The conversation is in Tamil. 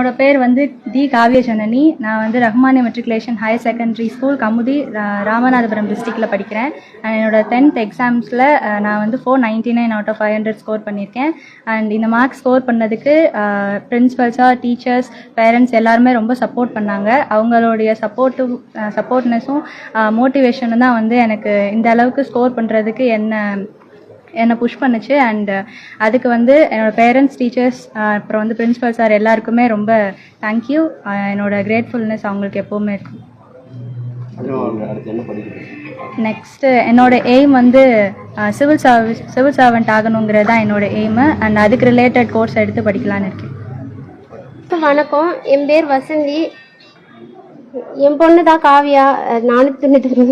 என்னோட பேர் வந்து தி காவிய ஜனனி. நான் வந்து Rahmania matriculation higher secondary school Kamudhi Ramanathapuram டிஸ்ட்ரிக்டில் படிக்கிறேன். என்னோட 10th எக்ஸாம்ஸில் நான் வந்து 499 out of 500 ஸ்கோர் பண்ணியிருக்கேன். அண்ட் இந்த மார்க்ஸ் ஸ்கோர் பண்ணதுக்கு பிரின்ஸிபல்ஸாக, டீச்சர்ஸ், பேரண்ட்ஸ் எல்லாருமே ரொம்ப சப்போர்ட் பண்ணாங்க. அவங்களுடைய சப்போர்ட்னஸும் மோட்டிவேஷனும் தான் வந்து எனக்கு இந்த அளவுக்கு ஸ்கோர் பண்ணுறதுக்கு என்னை புஷ் பண்ணுச்சு. அண்ட் அதுக்கு வந்து என்னோடய பேரண்ட்ஸ், டீச்சர்ஸ், அப்புறம் வந்து பிரின்ஸிபல் சார் எல்லாருக்குமே ரொம்ப தேங்க்யூ. என்னோட கிரேட்ஃபுல்னஸ் அவங்களுக்கு எப்போவுமே இருக்கும். நெக்ஸ்ட்டு என்னோட எய்ம் வந்து சிவில் சர்வெண்ட் ஆகணுங்கிறது தான் என்னோட எய்மு. அண்ட் அதுக்கு ரிலேட்டட் கோர்ஸ் எடுத்து படிக்கலான்னு இருக்கேன். வணக்கம், என் பேர் வசந்தி. என் பொண்ணு தான் காவியா. 499